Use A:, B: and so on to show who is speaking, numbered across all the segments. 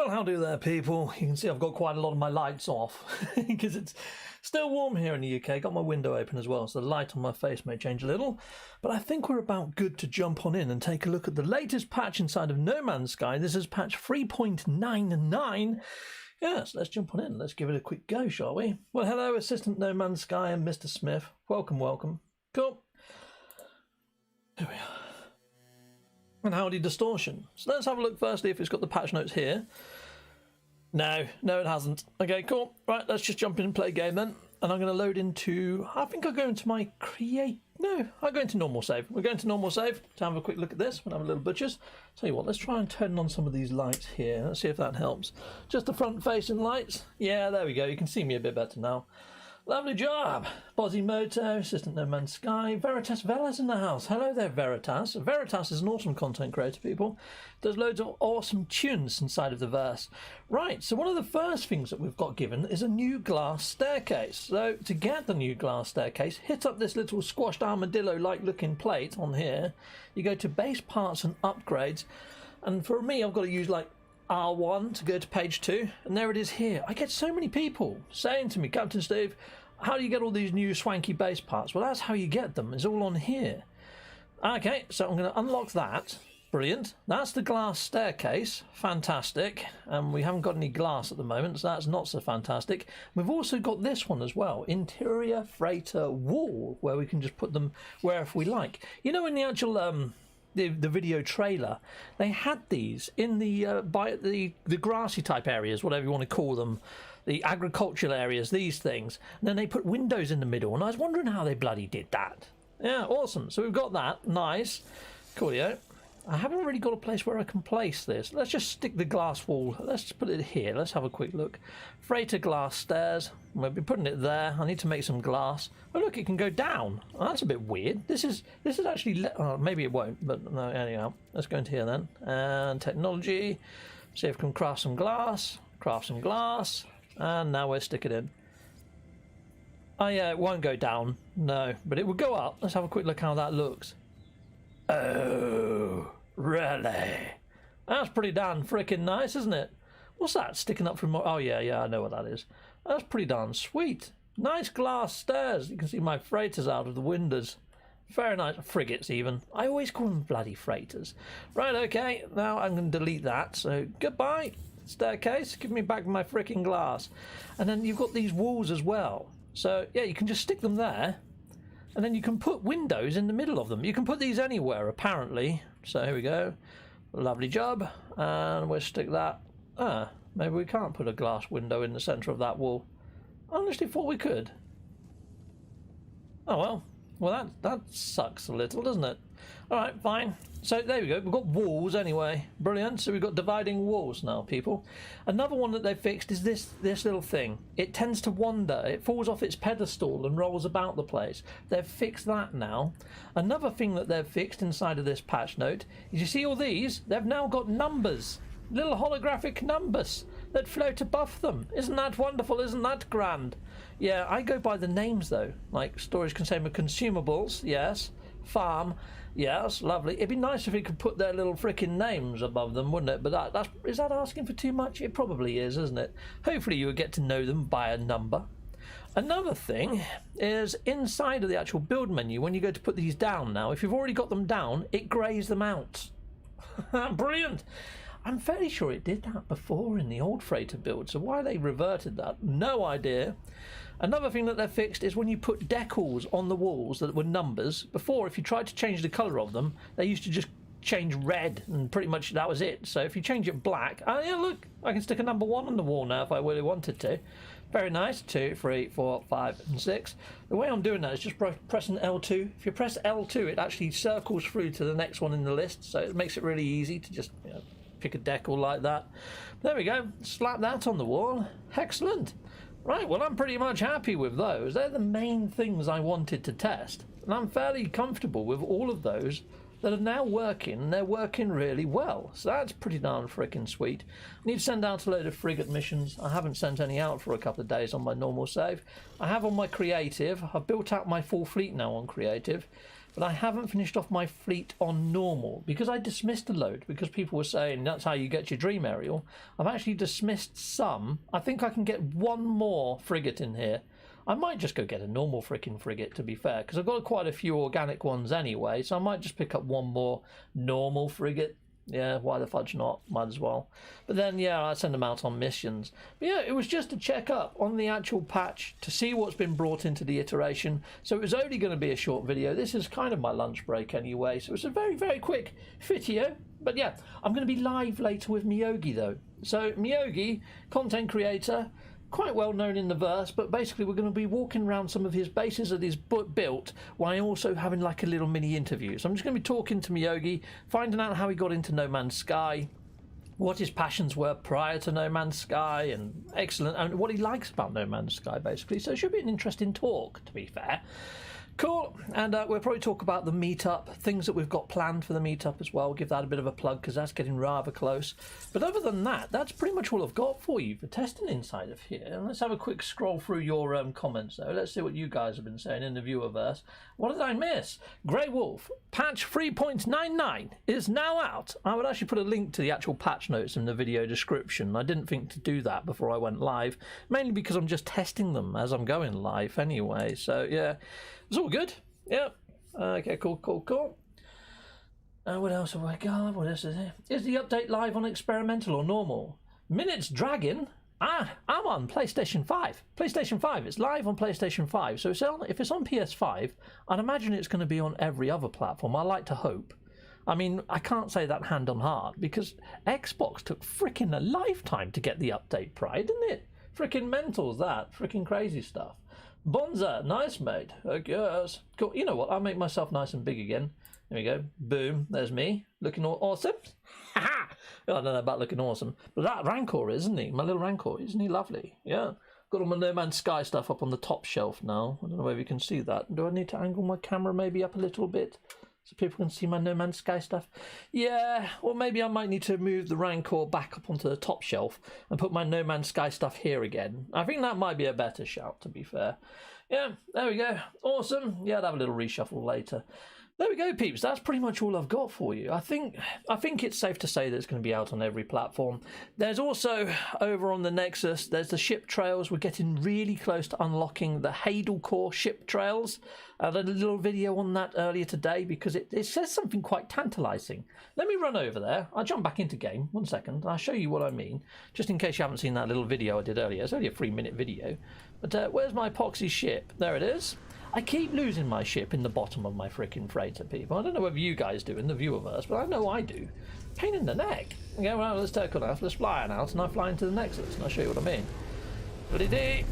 A: Well, how do there, people? You can see I've got quite a lot of my lights off because it's still warm here in the UK. Got my window open as well, so the light on my face may change a little. But I think we're about good to jump on in and take a look at the latest patch inside of No Man's Sky. This is patch 3.99. Yes, let's jump on in. Let's give it a quick go, shall we? Well, hello, Assistant No Man's Sky and Mr. Smith. Welcome, welcome. Cool. Here we are. And howdy distortion. So let's have a look firstly if it's got the patch notes here. No, it hasn't. Okay, cool. Right, let's just jump in and play a game then. And I'm going to load into, I think I'll go into my I'll go into normal save. We're going to normal save to have a quick look at this when I'm a little butchers. Tell you what, let's try and turn on some of these lights here. Let's see if that helps. Just the front facing lights. Yeah, there we go. You can see me a bit better now. Lovely job. Bozimoto, Assistant No Man's Sky, Veritas Vella's in the house. Hello there, Veritas. Veritas is an awesome content creator, people. Does loads of awesome tunes inside of the verse. Right, so one of the first things that we've got given is a new glass staircase. So to get the new glass staircase, hit up this little squashed armadillo-like looking plate on here. You go to base parts and upgrades. And for me, I've got to use like R1 to go to page 2, and there it is here. I get so many people saying to me, Captain Steve, how do you get all these new swanky base parts? Well, that's how you get them. It's all on here. Okay, so I'm going to unlock that. Brilliant. That's the glass staircase. Fantastic. And we haven't got any glass at the moment, so that's not so fantastic. We've also got this one as well, interior freighter wall, where we can just put them wherever we like. You know, in the actual the video trailer, they had these in the by the grassy type areas, whatever you want to call them, the agricultural areas, these things, and then they put windows in the middle, and I was wondering how they bloody did that. Yeah, awesome. So we've got that. Nice. Coolio. I haven't really got a place where I can place this. Let's just stick the glass wall. Let's just put it here. Let's have a quick look. Freighter glass stairs. We'll be putting it there. I need to make some glass. Oh, look, it can go down. Oh, that's a bit weird. This is actually... Oh, maybe it won't, but no, anyhow. Let's go into here then. And technology. See if we can craft some glass. Craft some glass. And now we'll stick it in. Oh, yeah, it won't go down. No, but it will go up. Let's have a quick look how that looks. Oh, really? That's pretty darn freaking nice, isn't it? What's that sticking up from... Oh, yeah, I know what that is. That's pretty darn sweet. Nice glass stairs. You can see my freighters out of the windows. Very nice. Frigates, even. I always call them bloody freighters. Right, okay. Now I'm going to delete that. So, goodbye, staircase. Give me back my freaking glass. And then you've got these walls as well. So, yeah, you can just stick them there. And then you can put windows in the middle of them. You can put these anywhere, apparently. So here we go. Lovely job. And we'll stick that. Maybe we can't put a glass window in the centre of that wall. I honestly thought we could. Oh, well. Well, that sucks a little, doesn't it? All right, fine. So there we go. We've got walls anyway. Brilliant. So we've got dividing walls now, people. Another one that they've fixed is this little thing. It tends to wander. It falls off its pedestal and rolls about the place. They've fixed that now. Another thing that they've fixed inside of this patch note is, you see all these? They've now got numbers. Little holographic numbers that float above them. Isn't that wonderful? Isn't that grand? Yeah, I go by the names though. Like storage container consumables, yes. Farm, yes, lovely. It'd be nice if we could put their little frickin' names above them, wouldn't it? But is that asking for too much? It probably is, isn't it? Hopefully you would get to know them by a number. Another thing is inside of the actual build menu, when you go to put these down now, if you've already got them down, it greys them out. Brilliant. I'm fairly sure it did that before in the old freighter build, so why they reverted that, no idea. Another thing that they've fixed is when you put decals on the walls that were numbers. Before, if you tried to change the colour of them, they used to just change red, and pretty much that was it. So if you change it black, oh yeah, look, I can stick a number 1 on the wall now if I really wanted to. Very nice. 2, 3, 4, 5, and 6. The way I'm doing that is just pressing L2. If you press L2, it actually circles through to the next one in the list, so it makes it really easy to just, you know, pick a decal like that. There we go. Slap that on the wall. Excellent. Right, well, I'm pretty much happy with those. They're the main things I wanted to test. And I'm fairly comfortable with all of those that are now working, and they're working really well. So that's pretty darn freaking sweet. I need to send out a load of frigate missions. I haven't sent any out for a couple of days on my normal save. I have on my creative. I've built out my full fleet now on creative. but I haven't finished off my fleet on normal because I dismissed a load because people were saying that's how you get your dream aerial. I've actually dismissed some. I think I can get one more frigate in here. I might just go get a normal freaking frigate, to be fair, because I've got quite a few organic ones anyway, so I might just pick up one more normal frigate. Yeah, why the fudge not? Might as well. But then, yeah, I send them out on missions. But yeah, it was just to check up on the actual patch to see what's been brought into the iteration. So it was only going to be a short video. This is kind of my lunch break anyway, so it's a very, very quick video. But yeah, I'm going to be live later with Miyogi, though. So Miyogi, content creator, quite well known in the verse, but basically we're going to be walking around some of his bases that he's built while also having like a little mini interview. So I'm just going to be talking to Miyogi, finding out how he got into No Man's Sky, what his passions were prior to No Man's Sky, and what he likes about No Man's Sky, basically. So it should be an interesting talk, to be fair. Cool, and we'll probably talk about the meetup, things that we've got planned for the meetup as well. We'll give that a bit of a plug because that's getting rather close. But other than that, that's pretty much all I've got for you for testing inside of here. And let's have a quick scroll through your comments, though. Let's see what you guys have been saying in the viewerverse. What did I miss? Grey Wolf, patch 3.99 is now out. I would actually put a link to the actual patch notes in the video description. I didn't think to do that before I went live, mainly because I'm just testing them as I'm going live anyway. So, yeah. It's all good. Yeah. Okay, cool. What else have I got? What else is here? Is the update live on experimental or normal? Minutes Dragon? I'm on PlayStation 5. PlayStation 5. It's live on PlayStation 5. So if it's on PS5, I'd imagine it's going to be on every other platform. I like to hope. I mean, I can't say that hand on heart because Xbox took frickin' a lifetime to get the update prior, didn't it? Frickin' mentals, that. Frickin' crazy stuff. Bonza, nice mate. I guess. Cool. You know what? I'll make myself nice and big again. There we go. Boom. There's me. Looking all awesome. Ha! I don't know about looking awesome. But that Rancor, isn't he? My little Rancor. Isn't he lovely? Yeah. Got all my No Man's Sky stuff up on the top shelf now. I don't know whether you can see that. Do I need to angle my camera maybe up a little bit so people can see my No Man's Sky stuff? Yeah, or maybe I might need to move the Rancor back up onto the top shelf and put my No Man's Sky stuff here again. I think that might be a better shout, to be fair. Yeah, there we go. Awesome. Yeah, I'll have a little reshuffle later. There we go, peeps. That's pretty much all I've got for you. I think it's safe to say that it's going to be out on every platform. There's also, over on the Nexus, there's the ship trails. We're getting really close to unlocking the Hadal Core ship trails. I did a little video on that earlier today because it says something quite tantalising. Let me run over there. I'll jump back into game. 1 second. I'll show you what I mean, just in case you haven't seen that little video I did earlier. It's only a 3-minute video. But where's my epoxy ship? There it is. I keep losing my ship in the bottom of my freaking freighter, people. I don't know whether you guys do in the viewerverse, but I know I do. Pain in the neck. Okay, well, let's take on out, let's fly on out, and I fly into the Nexus, and I'll show you what I mean. Bloody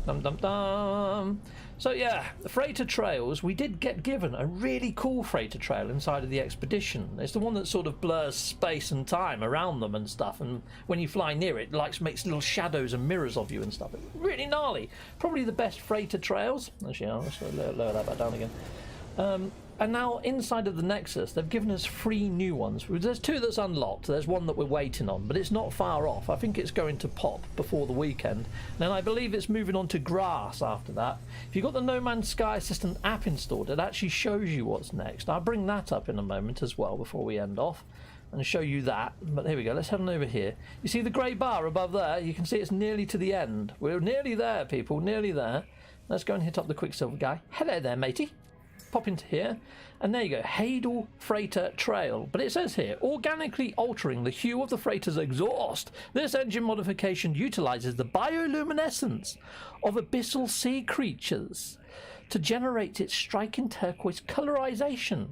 A: dum dum dum. So yeah, the freighter trails, we did get given a really cool freighter trail inside of the expedition. It's the one that sort of blurs space and time around them and stuff, and when you fly near it, makes little shadows and mirrors of you and stuff. It's really gnarly. Probably the best freighter trails. Actually, let's lower that back down again. And now inside of the Nexus, they've given us 3 new ones. There's 2 that's unlocked. There's one that we're waiting on, but it's not far off. I think it's going to pop before the weekend. And then I believe it's moving on to grass after that. If you've got the No Man's Sky Assistant app installed, it actually shows you what's next. I'll bring that up in a moment as well before we end off and show you that. But here we go. Let's head on over here. You see the grey bar above there? You can see it's nearly to the end. We're nearly there, people. Nearly there. Let's go and hit up the Quicksilver guy. Hello there, matey. Pop into here, and there you go, Hadal Freighter Trail. But it says here, organically altering the hue of the freighter's exhaust. This engine modification utilizes the bioluminescence of abyssal sea creatures to generate its striking turquoise colorization.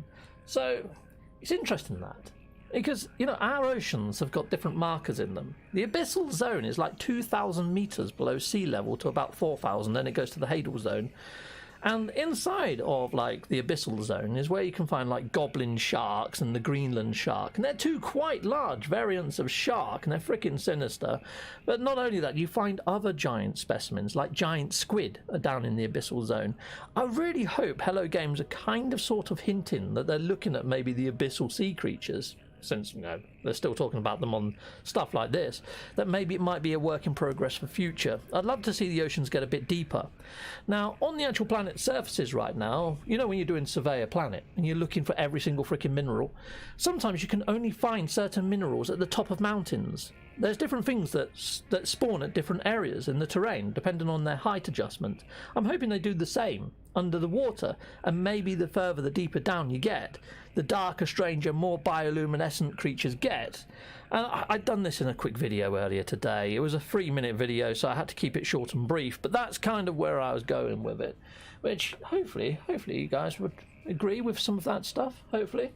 A: So it's interesting that, because you know our oceans have got different markers in them. The abyssal zone is like 2,000 meters below sea level to about 4,000, then it goes to the Hadal zone. And inside of like the abyssal zone is where you can find like goblin sharks and the Greenland shark, and they're 2 quite large variants of shark, and they're freaking sinister. But not only that, you find other giant specimens like giant squid are down in the abyssal zone. I really hope Hello Games are kind of sort of hinting that they're looking at maybe the abyssal sea creatures. since, they're still talking about them on stuff like this, that maybe it might be a work in progress for future. I'd love to see the oceans get a bit deeper. Now, on the actual planet's surfaces right now, when you're doing Survey a Planet and you're looking for every single freaking mineral, sometimes you can only find certain minerals at the top of mountains. There's different things that spawn at different areas in the terrain, depending on their height adjustment. I'm hoping they do the same under the water, and maybe the further, the deeper down you get, the darker, stranger, more bioluminescent creatures get. And I'd done this in a quick video earlier today. It was a 3-minute video, so I had to keep it short and brief, but that's kind of where I was going with it, which hopefully you guys would agree with some of that stuff, hopefully.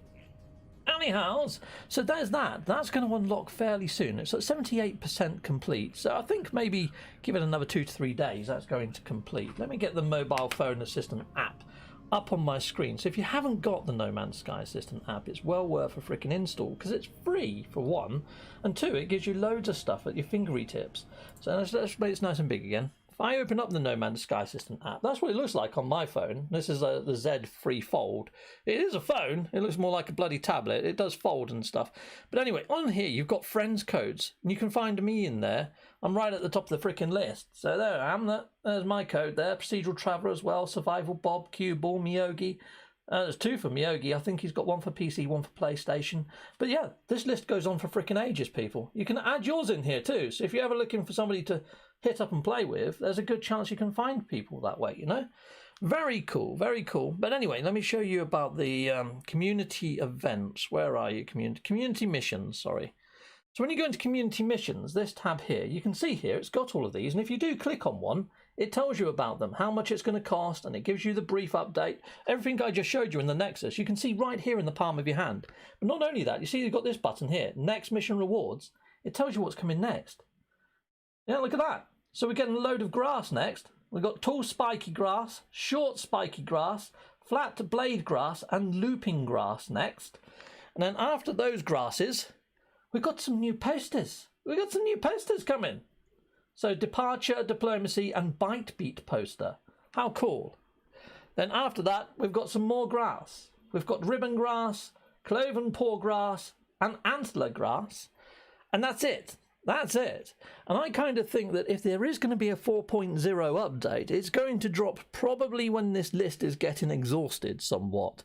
A: Anyhows, so there's that. That's going to unlock fairly soon. It's at 78% complete. So I think maybe give it another 2 to 3 days, that's going to complete. Let me get the mobile phone assistant app up on my screen. So if you haven't got the No Man's Sky assistant app, it's well worth a freaking install, because it's free for one, and two, it gives you loads of stuff at your fingery tips. So let's make it nice and big again. If I open up the No Man's Sky Assistant app, that's what it looks like on my phone. This is the Z3 Fold. It is a phone. It looks more like a bloody tablet. It does fold and stuff. But anyway, on here, you've got friends codes, and you can find me in there. I'm right at the top of the freaking list. So there I am. There's my code there. Procedural Traveller as well. Survival Bob, Cue Ball, Miyogi. There's 2 for Miyogi. I think he's got 1 for PC, 1 for PlayStation. But yeah, this list goes on for freaking ages, people. You can add yours in here too. So if you're ever looking for somebody to hit up and play with, there's a good chance you can find people that way, Very cool, very cool. But anyway, let me show you about the community events. Where are you? Community missions, sorry. So when you go into community missions, this tab here, you can see here, it's got all of these. And if you do click on one, it tells you about them, how much it's going to cost, and it gives you the brief update. Everything I just showed you in the Nexus, you can see right here in the palm of your hand. But not only that, you see you've got this button here, Next Mission Rewards. It tells you what's coming next. Yeah, look at that. So we're getting a load of grass next. We've got tall spiky grass, short spiky grass, flat blade grass, and looping grass next. And then after those grasses, we've got some new posters. We've got some new posters coming. So Departure, Diplomacy, and Bite Beat poster. How cool. Then after that, we've got some more grass. We've got ribbon grass, cloven paw grass, and antler grass. And that's it. That's it. And I kind of think that if there is going to be a 4.0 update, it's going to drop probably when this list is getting exhausted somewhat.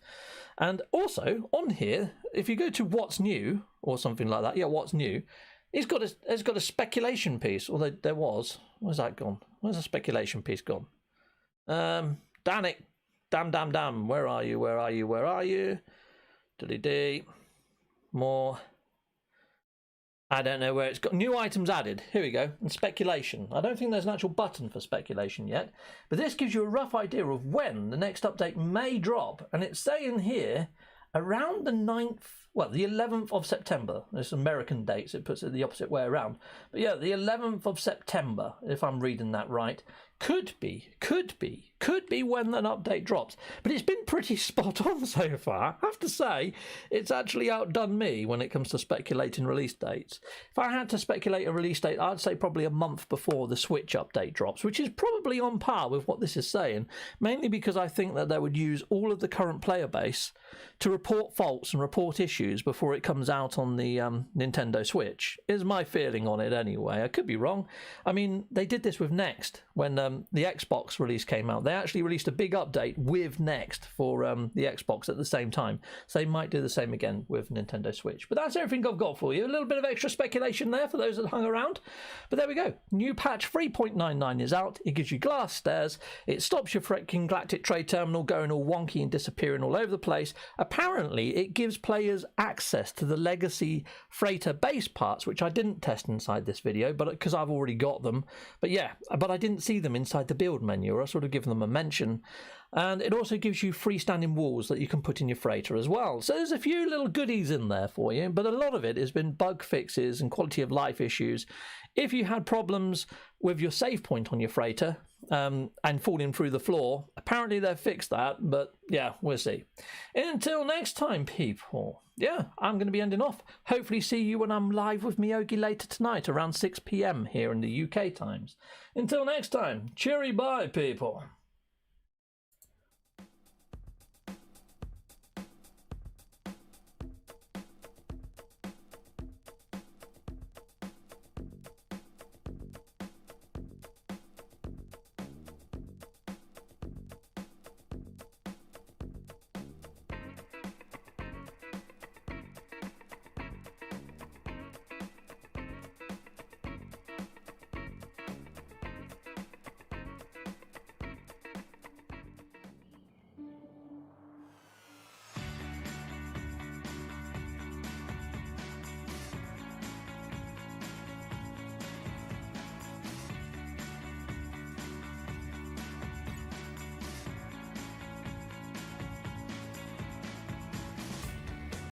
A: And also, on here, if you go to What's New, or something like that, yeah, What's New, it's got a speculation piece, or there was. Where's that gone? Where's the speculation piece gone? Damn it. Damn. Where are you? Dilly-dee. More. I don't know where it's got. New items added. Here we go. And speculation. I don't think there's an actual button for speculation yet. But this gives you a rough idea of when the next update may drop. And it's saying here around the 11th of September. There's American dates. It puts it the opposite way around. But yeah, the 11th of September, if I'm reading that right. Could be when an update drops. But it's been pretty spot on so far. I have to say, it's actually outdone me when it comes to speculating release dates. If I had to speculate a release date, I'd say probably a month before the Switch update drops, which is probably on par with what this is saying, mainly because I think that they would use all of the current player base to report faults and report issues before it comes out on the Nintendo Switch, is my feeling on it anyway. I could be wrong. I mean, they did this with Next when the Xbox release came out. They actually released a big update with Next for the Xbox at the same time. So they might do the same again with Nintendo Switch. But that's everything I've got for you. A little bit of extra speculation there for those that hung around. But there we go. New patch 3.99 is out. It gives you glass stairs. It stops your freaking Galactic Trade Terminal going all wonky and disappearing all over the place. Apparently, it gives players access to the legacy freighter base parts, which I didn't test inside this video, but because I've already got them. But yeah, but I didn't see them inside the build menu, or I sort of give them a mention. And it also gives you freestanding walls that you can put in your freighter as well. So there's a few little goodies in there for you, but a lot of it has been bug fixes and quality of life issues. If you had problems with your save point on your freighter and falling through the floor, apparently they've fixed that, but yeah, we'll see. Until next time, people. Yeah, I'm going to be ending off. Hopefully see you when I'm live with Miyogi later tonight around 6 PM here in the UK times. Until next time, cheery bye, people.